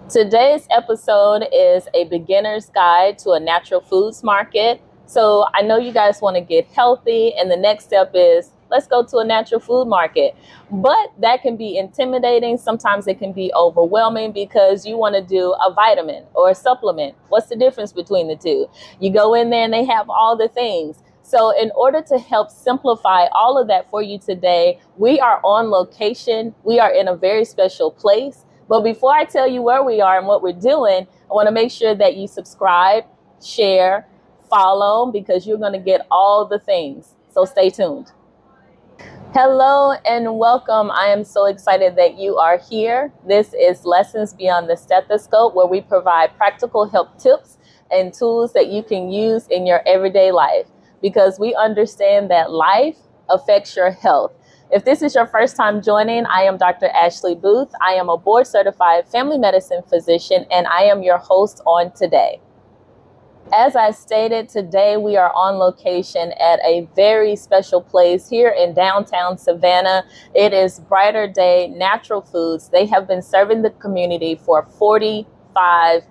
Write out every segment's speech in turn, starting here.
Today's episode is a beginner's guide to a natural foods market. So I know you guys want to get healthy, and the next step is let's go to a natural food market. But that can be intimidating. Sometimes it can be overwhelming because you want to do a vitamin or a supplement. What's the difference between the two? You go in there and they have all the things. So in order to help simplify all of that for you today, we are on location. We are in a very special place. But before I tell you where we are and what we're doing, I want to make sure that you subscribe, share, follow, because you're going to get all the things. So stay tuned. Hello and welcome. I am so excited that you are here. This is Lessons Beyond the Stethoscope, where we provide practical help tips and tools that you can use in your everyday life, because we understand that life affects your health. If this is your first time joining, I am Dr. Ashley Booth. I am a board certified family medicine physician, and I am your host on today. As I stated, today we are on location at a very special place here in downtown Savannah. It is Brighter Day Natural Foods. They have been serving the community for 45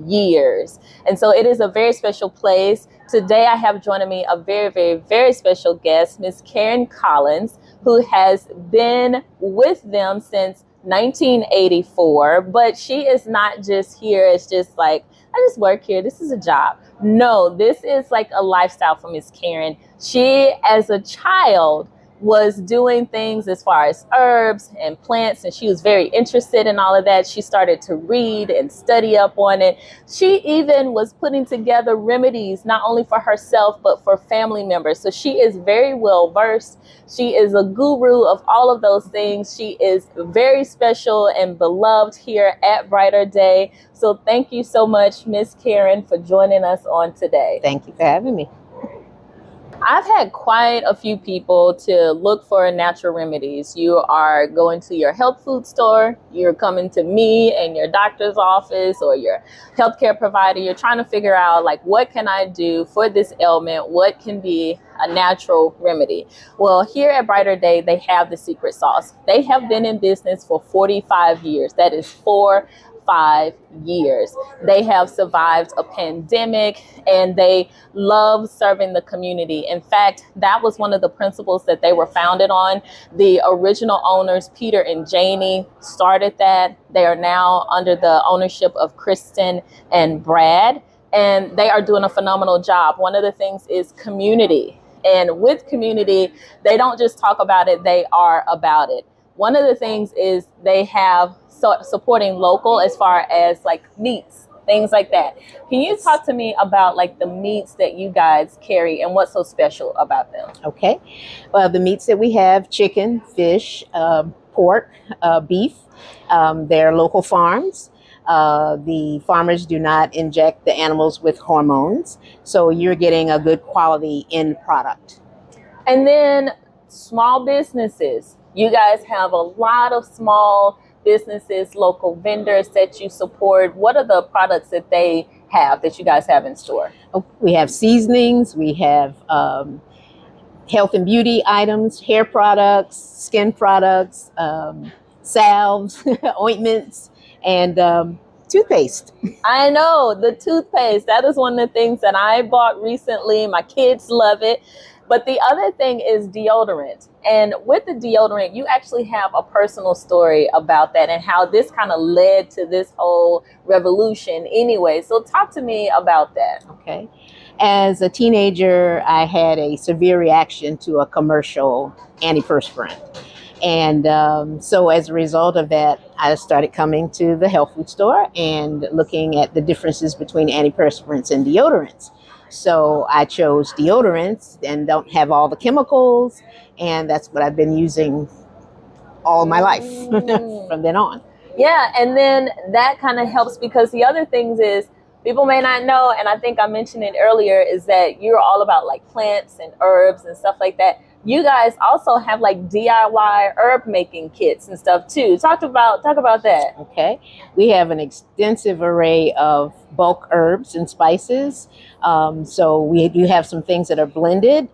years. And so it is a very special place. Today I have joining me a very special guest, Miss Karen Collins, who has been with them since 1984. But she is not just here. It's just like, I just work here. This is a job. No, this is like a lifestyle for Miss Karen. She, as a child, was doing things as far as herbs and plants, and she was very interested in all of that. She started to read and study up on it. She even was putting together remedies, not only for herself, but for family members. So she is very well versed. She is a guru of all of those things. She is very special and beloved here at Brighter Day. So thank you so much, Miss Karen, for joining us on today. Thank you for having me. I've had quite a few people to look for natural remedies. You are going to your health food store, you're coming to me and your doctor's office or your healthcare provider. You're trying to figure out, like, what can I do for this ailment? What can be a natural remedy? Well, here at Brighter Day, they have the secret sauce. They have been in business for 45 years. That is 5 years. They have survived a pandemic and they love serving the community. In fact, that was one of the principles that they were founded on. The original owners, Peter and Janie, started that. They are now under the ownership of Kristen and Brad, and they are doing a phenomenal job. One of the things is community. And with community, they don't just talk about it, they are about it. One of the things is they have supporting local as far as like meats, things like that. Can you talk to me about like the meats that you guys carry and what's so special about them? Okay. Well, the meats that we have: chicken, fish, pork, beef. They're local farms. The farmers do not inject the animals with hormones, so you're getting a good quality end product. And then small businesses. You guys have a lot of small businesses, local vendors that you support. What are the products that they have that you guys have in store? We have seasonings, we have health and beauty items, hair products, skin products, salves, ointments, and toothpaste. I know, the toothpaste. That is one of the things that I bought recently. My kids love it. But the other thing is deodorant. And with the deodorant, you actually have a personal story about that and how this kind of led to this whole revolution anyway. So talk to me about that. Okay. As a teenager, I had a severe reaction to a commercial antiperspirant. And so as a result of that, I started coming to the health food store and looking at the differences between antiperspirants and deodorants. So I chose deodorants and don't have all the chemicals, and that's what I've been using all my life from then on. Yeah, and then that kind of helps because the other things is people may not know, and I think I mentioned it earlier, is that you're all about like plants and herbs and stuff like that. You guys also have like DIY herb making kits and stuff too. Talk about that. Okay. We have an extensive array of bulk herbs and spices. So we do have some things that are blended.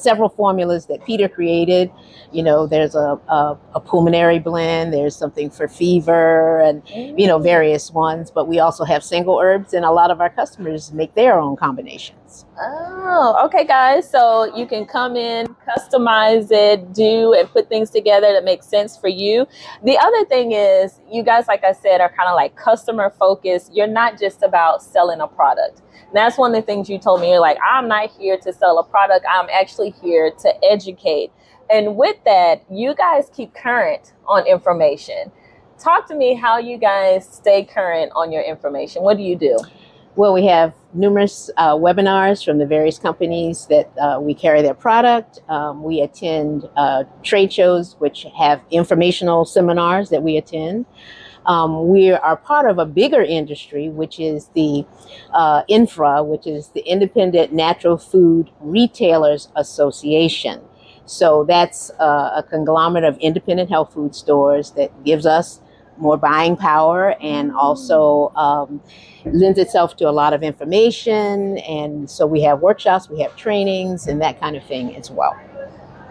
several formulas that Peter created. You know, there's a pulmonary blend, there's something for fever, and, you know, various ones. But we also have single herbs, and a lot of our customers make their own combinations. Oh, okay, guys. So you can come in, customize it, do and put things together that make sense for you. The other thing is, you guys, like I said, are kind of like customer focused. You're not just about selling a product. And that's one of the things you told me. You're like, I'm not here to sell a product. I'm actually here to educate. And with that, you guys keep current on information. Talk to me how you guys stay current on your information. What do you do? Well, we have numerous webinars from the various companies that we carry their product. We attend trade shows, which have informational seminars that we attend. We are part of a bigger industry, which is the INFRA, which is the Independent Natural Food Retailers Association. So that's a conglomerate of independent health food stores that gives us more buying power, and also lends itself to a lot of information. And so we have workshops, we have trainings, and that kind of thing as well.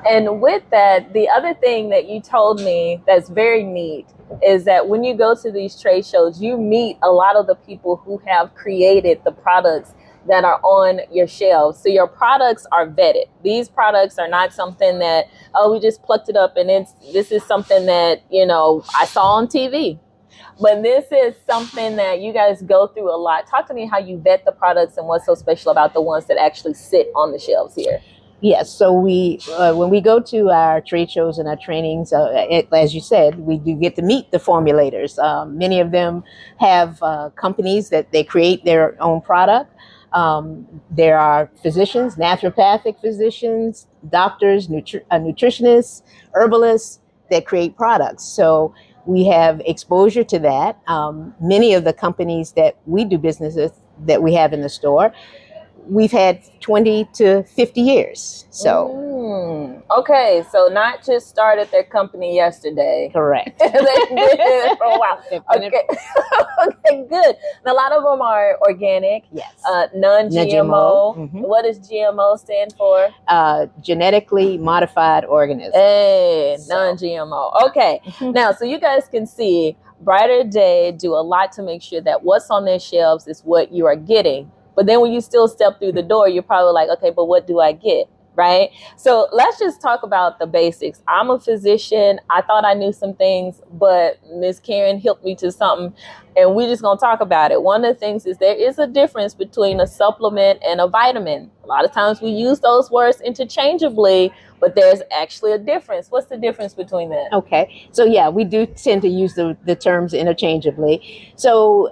And with that, the other thing that you told me that's very neat is that when you go to these trade shows, you meet a lot of the people who have created the products that are on your shelves. So your products are vetted. These products are not something that, oh, we just plucked it up and this is something that, you know, I saw on TV. But this is something that you guys go through a lot. Talk to me how you vet the products and what's so special about the ones that actually sit on the shelves here. Yes, so we when we go to our trade shows and our trainings, as you said, we do get to meet the formulators. Many of them have companies that they create their own product. There are physicians, naturopathic physicians, doctors, nutritionists, herbalists that create products. So we have exposure to that. Many of the companies that we do business with, that we have in the store, we've had 20 to 50 years. So okay, so not just started their company yesterday. Correct. They've been there for a while. Okay. Okay, good. And a lot of them are organic. Yes. Non-GMO. Mm-hmm. What does GMO stand for? Genetically modified organisms. Hey, non-GMO. Okay. Now, so you guys can see Brighter Day do a lot to make sure that what's on their shelves is what you are getting. But then when you still step through the door, you're probably like, okay, but what do I get? Right? So let's just talk about the basics. I'm a physician. I thought I knew some things, but Miss Karen helped me to something, and we're just going to talk about it. One of the things is there is a difference between a supplement and a vitamin. A lot of times we use those words interchangeably, but there's actually a difference. What's the difference between that? Okay. So yeah, we do tend to use the terms interchangeably. So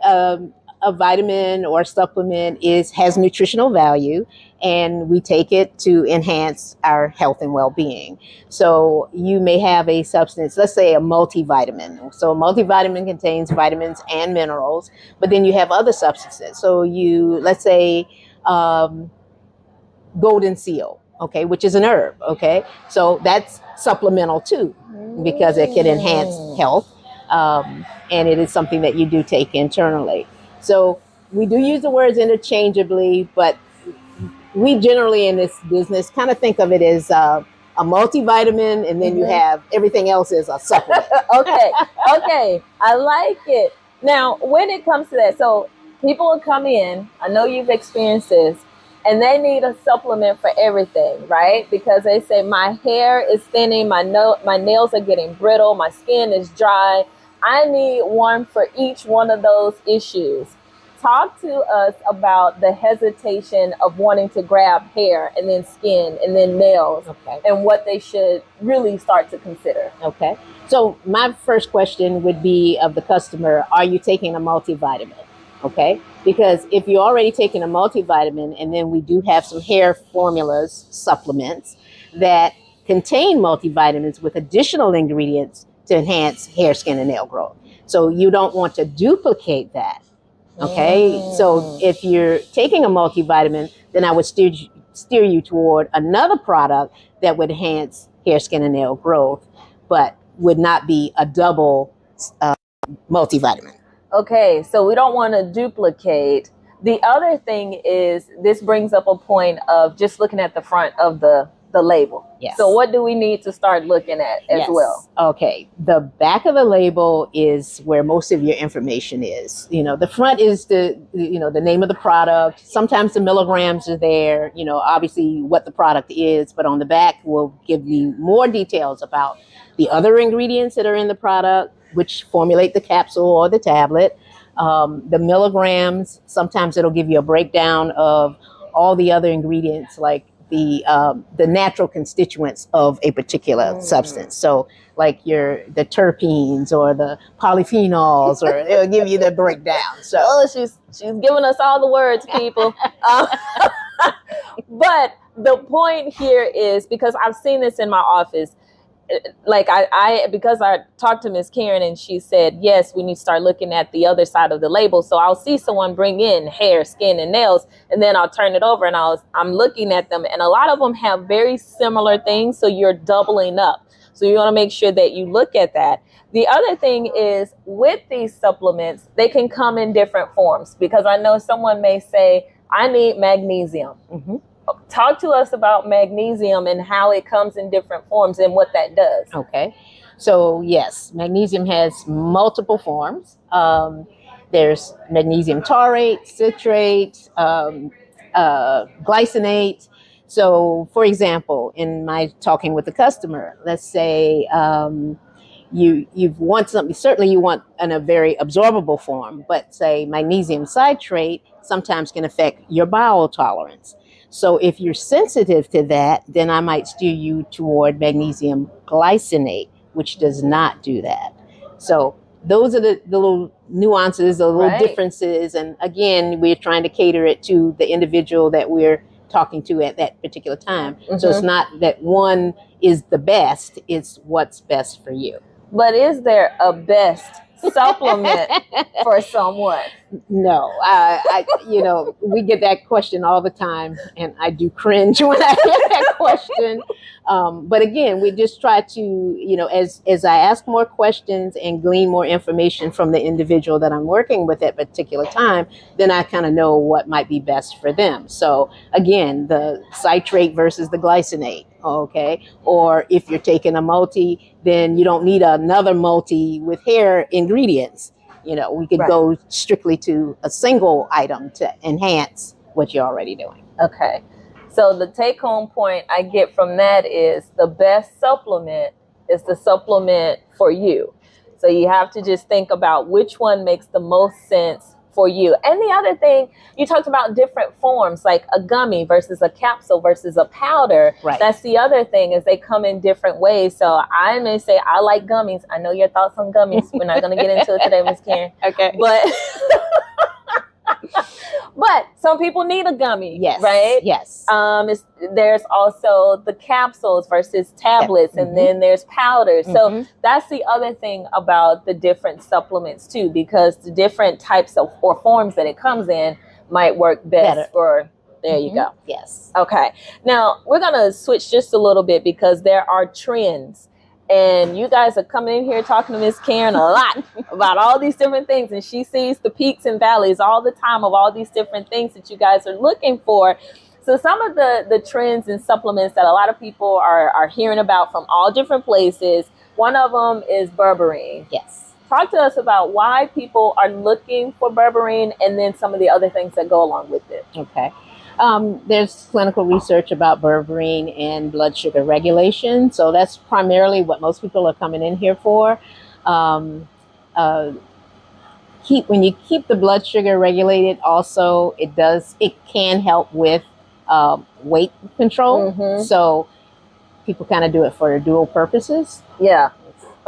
a vitamin or supplement has nutritional value, and we take it to enhance our health and well-being. So you may have a substance, let's say a multivitamin. So a multivitamin contains vitamins and minerals, but then you have other substances. So let's say golden seal, okay, which is an herb, okay? So that's supplemental too, because it can enhance health, and it is something that you do take internally. So we do use the words interchangeably, but we generally in this business kind of think of it as a multivitamin, and then you have everything else as a supplement. Okay. I like it. Now, when it comes to that, so people will come in, I know you've experienced this, and they need a supplement for everything, right? Because they say, my hair is thinning, my nails are getting brittle, my skin is dry. I need one for each one of those issues. Talk to us about the hesitation of wanting to grab hair and then skin and then nails, and what they should really start to consider. Okay. So my first question would be of the customer, are you taking a multivitamin? Okay. Because if you're already taking a multivitamin, and then we do have some hair formulas, supplements that contain multivitamins with additional ingredients to enhance hair, skin, and nail growth. So you don't want to duplicate that. Okay. So if you're taking a multivitamin, then I would steer you toward another product that would enhance hair, skin, and nail growth, but would not be a double multivitamin. Okay. So we don't want to duplicate. The other thing is, this brings up a point of just looking at the front of the the label. Yes. So what do we need to start looking at as well? Okay. The back of the label is where most of your information is. The front is the name of the product. Sometimes the milligrams are there, obviously what the product is, but on the back will give you more details about the other ingredients that are in the product, which formulate the capsule or the tablet. The milligrams, sometimes it'll give you a breakdown of all the other ingredients, like the natural constituents of a particular substance. So like the terpenes or the polyphenols, or it'll give you the breakdown. So she's giving us all the words, people. But the point here is, because I've seen this in my office, like because I talked to Miss Karen and she said, yes, we need to start looking at the other side of the label. So I'll see someone bring in hair, skin, and nails, and then I'll turn it over and I'm looking at them, and a lot of them have very similar things. So you're doubling up. So you want to make sure that you look at that. The other thing is, with these supplements, they can come in different forms, because I know someone may say, I need magnesium. Mm-hmm. Talk to us about magnesium and how it comes in different forms and what that does. Okay. So yes, magnesium has multiple forms. There's magnesium taurate, citrate, glycinate. So for example, in my talking with the customer, let's say you want something, certainly you want in a very absorbable form, but say magnesium citrate sometimes can affect your bowel tolerance. So if you're sensitive to that, then I might steer you toward magnesium glycinate, which does not do that. So those are the little nuances, the little differences. And again, we're trying to cater it to the individual that we're talking to at that particular time. Mm-hmm. So it's not that one is the best, it's what's best for you. But is there a best supplement for someone? No, we get that question all the time, and I do cringe when I hear that question. But again, we just try to, as I ask more questions and glean more information from the individual that I'm working with at a particular time, then I kind of know what might be best for them. So again, the citrate versus the glycinate. Okay. Or if you're taking a multi, then you don't need another multi with hair ingredients. We could go strictly to a single item to enhance what you're already doing. Okay. So the take home point I get from that is, the best supplement is the supplement for you. So you have to just think about which one makes the most sense for you. And the other thing, you talked about different forms, like a gummy versus a capsule versus a powder. Right. That's the other thing, is they come in different ways. So I may say, I like gummies. I know your thoughts on gummies. We're not going to get into it today, Miss Karen. Okay. But some people need a gummy, yes, right? Yes. There's also the capsules versus tablets, and then there's powders. So that's the other thing about the different supplements too, because the different types of or forms that it comes in might work best for. There you go. Yes. Okay. Now we're gonna switch just a little bit, because there are trends. And you guys are coming in here talking to Miss Karen a lot about all these different things. And she sees the peaks and valleys all the time of all these different things that you guys are looking for. So some of the trends and supplements that a lot of people are hearing about from all different places, one of them is berberine. Yes. Talk to us about why people are looking for berberine, and then some of the other things that go along with it. Okay. There's clinical research about berberine and blood sugar regulation. So that's primarily what most people are coming in here for. When you keep the blood sugar regulated, also it can help with weight control. Mm-hmm. So people kind of do it for dual purposes. Yeah.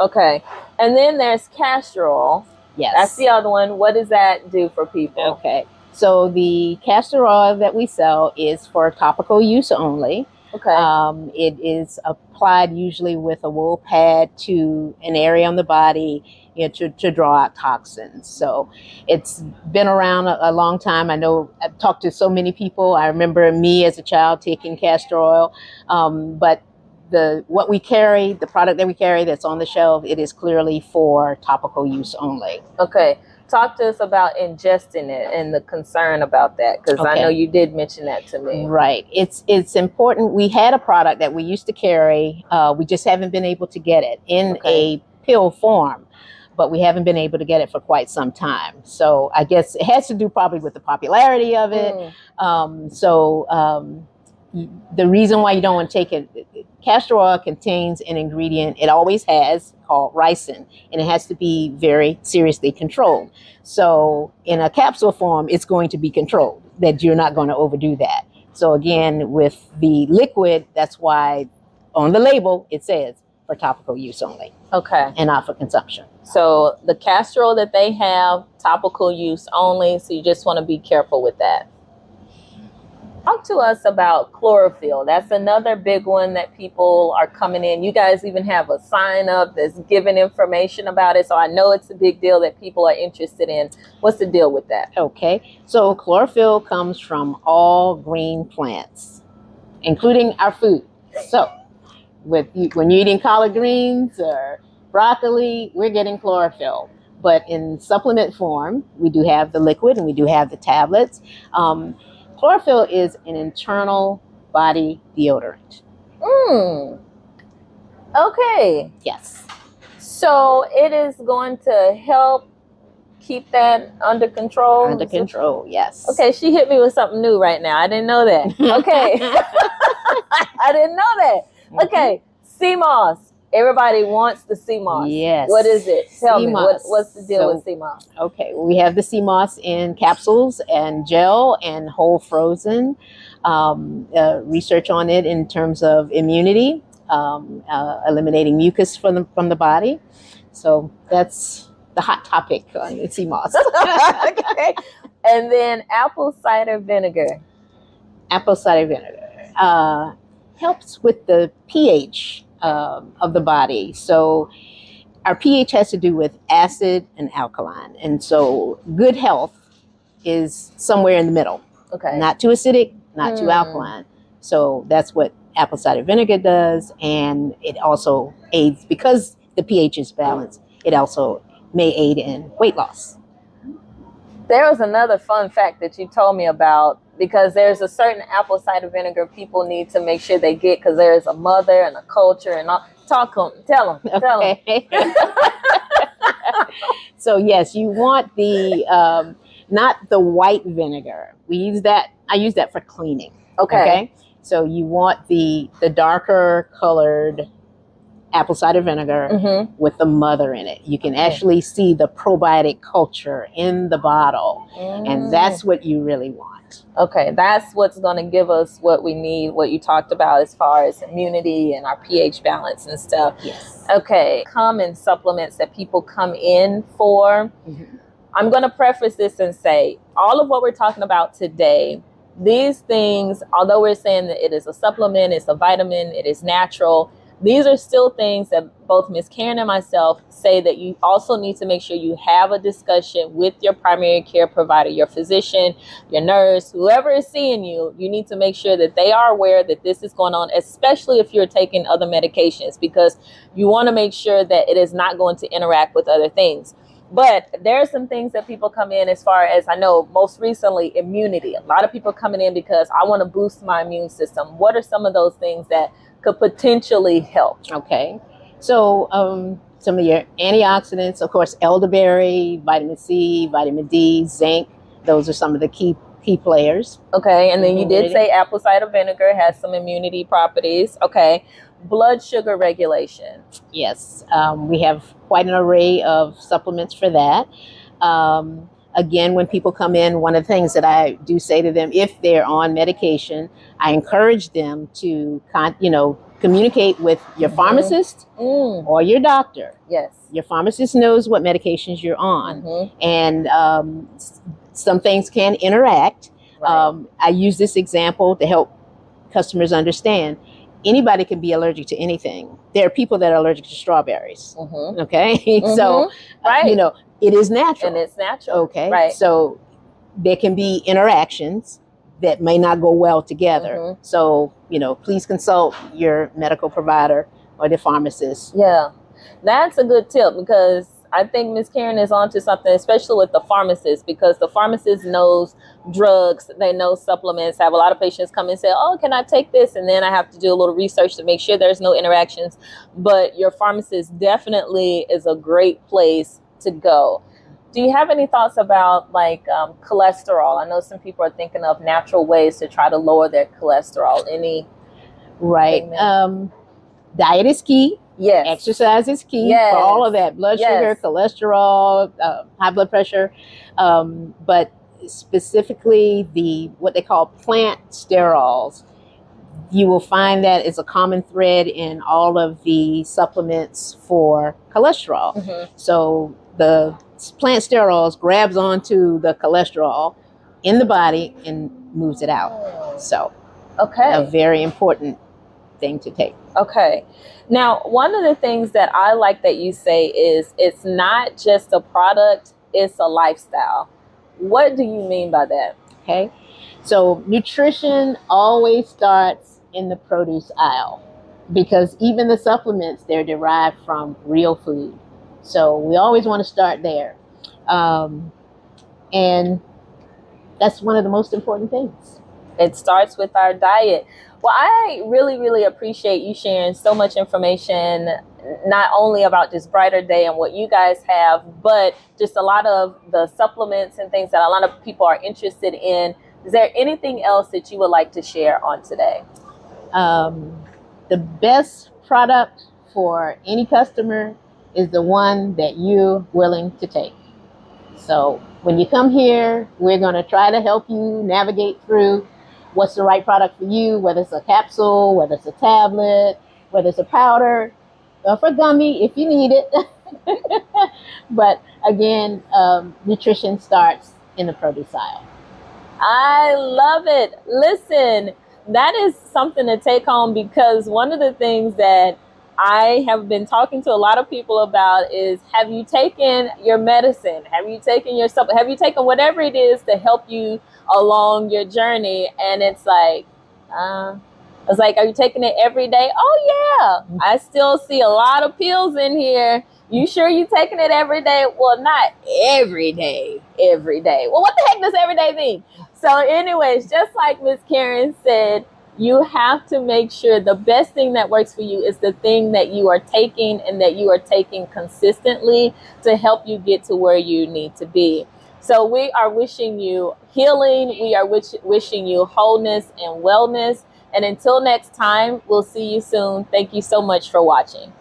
Okay. And then there's castor oil. Yes. That's the other one. What does that do for people? Okay. So the castor oil that we sell is for topical use only. Okay. It is applied usually with a wool pad to an area on the body, to draw out toxins. So it's been around a long time. I know I've talked to so many people. I remember me as a child taking castor oil, but what we carry, the product that we carry that's on the shelf, it is clearly for topical use only. Okay. Talk to us about ingesting it and the concern about that, because I know you did mention that to me. Right. It's important. We had a product that we used to carry. We just haven't been able to get it in a pill form, but we haven't been able to get it for quite some time. So I guess it has to do probably with the popularity of it. The reason why you don't want to take it, castor oil contains an ingredient, it always has, called ricin, and it has to be very seriously controlled. So in a capsule form, it's going to be controlled, that you're not going to overdo that. So again, with the liquid, that's why on the label it says for topical use only. Okay. And not for consumption. So the castor oil that they have, topical use only, so you just want to be careful with that. Talk to us about chlorophyll. That's another big one that people are coming in. You guys even have a sign up that's giving information about it. So I know it's a big deal that people are interested in. What's the deal with that? Okay. So chlorophyll comes from all green plants, including our food. So when you're eating collard greens or broccoli, we're getting chlorophyll. But in supplement form, we do have the liquid and we do have the tablets. Chlorophyll is an internal body deodorant. Okay. Yes. So it is going to help keep that under control? Under control, yes. Okay, she hit me with something new right now. I didn't know that. Okay. I didn't know that. Okay, sea moss. Everybody wants the sea moss. Yes. What is it? Tell me, moss. what's the deal with sea moss? Okay, we have the sea moss in capsules and gel and whole frozen. Research on it in terms of immunity, eliminating mucus from the body. So that's the hot topic on the sea moss. Okay. And then apple cider vinegar. Apple cider vinegar helps with the pH of the body. So our pH has to do with acid and alkaline. And so good health is somewhere in the middle. Okay. Not too acidic, not too alkaline. So that's what apple cider vinegar does. And it also aids, because the pH is balanced, it also may aid in weight loss. There was another fun fact that you told me about, because there's a certain apple cider vinegar people need to make sure they get, because there's a mother and a culture and all. Tell them. So yes, you want the not the white vinegar. I use that for cleaning. Okay. So you want the darker colored apple cider vinegar with the mother in it. You can actually see the probiotic culture in the bottle, and that's what you really want. Okay, that's what's going to give us what we need, what you talked about as far as immunity and our pH balance and stuff. Yes. Okay, common supplements that people come in for. I'm going to preface this and say, all of what we're talking about today, these things, although we're saying that it is a supplement, it's a vitamin, it is natural, these are still things that both Ms. Karen and myself say that you also need to make sure you have a discussion with your primary care provider, your physician, your nurse, whoever is seeing you. You need to make sure that they are aware that this is going on, especially if you're taking other medications, because you want to make sure that it is not going to interact with other things. But there are some things that people come in, as far as I know, most recently, immunity. A lot of people coming in because I want to boost my immune system. What are some of those things that could potentially help? Okay. So some of your antioxidants, of course, elderberry, vitamin C, vitamin D, zinc. Those are some of the key players. Okay. And then you did say apple cider vinegar has some immunity properties. Okay. Blood sugar regulation. Yes. We have quite an array of supplements for that. Again, when people come in, one of the things that I do say to them, if they're on medication, I encourage them to, communicate with your pharmacist or your doctor. Yes. Your pharmacist knows what medications you're on, and some things can interact. Right. I use this example to help customers understand. Anybody can be allergic to anything. There are people that are allergic to strawberries. Okay, so right. It is natural. And it's natural. Okay. Right. So there can be interactions that may not go well together. So, please consult your medical provider or the pharmacist. Yeah. That's a good tip, because I think Miss Karen is onto something, especially with the pharmacist, because the pharmacist knows drugs, they know supplements. I have a lot of patients come and say, oh, can I take this? And then I have to do a little research to make sure there's no interactions. But your pharmacist definitely is a great place to go. Do you have any thoughts about like cholesterol? I know some people are thinking of natural ways to try to lower their cholesterol. Any? Right. Diet is key. Yes. Exercise is key. Yes. For all of that. Blood sugar, cholesterol, high blood pressure. But specifically what they call plant sterols, you will find that is a common thread in all of the supplements for cholesterol. Mm-hmm. So the plant sterols grabs onto the cholesterol in the body and moves it out. So a very important thing to take. Okay. Now, one of the things that I like that you say is it's not just a product, it's a lifestyle. What do you mean by that? Okay. So nutrition always starts in the produce aisle, because even the supplements, they're derived from real food. So we always want to start there. And that's one of the most important things. It starts with our diet. Well, I really, really appreciate you sharing so much information, not only about this Brighter Day and what you guys have, but just a lot of the supplements and things that a lot of people are interested in. Is there anything else that you would like to share on today? The best product for any customer is the one that you're willing to take. So when you come here, we're going to try to help you navigate through what's the right product for you, whether it's a capsule, whether it's a tablet, whether it's a powder, or for gummy if you need it. But again, nutrition starts in the produce aisle. I love it. Listen, that is something to take home, because one of the things that I have been talking to a lot of people about is, have you taken your medicine? Have you taken your supplement? Have you taken whatever it is to help you along your journey? And it's like, are you taking it every day? Oh yeah, I still see a lot of pills in here. You sure you taking it every day? Well, not every day. Every day. Well, what the heck does every day mean? So anyways, just like Miss Karen said, you have to make sure the best thing that works for you is the thing that you are taking, and that you are taking consistently to help you get to where you need to be. So we are wishing you healing. We are wishing you wholeness and wellness. And until next time, we'll see you soon. Thank you so much for watching.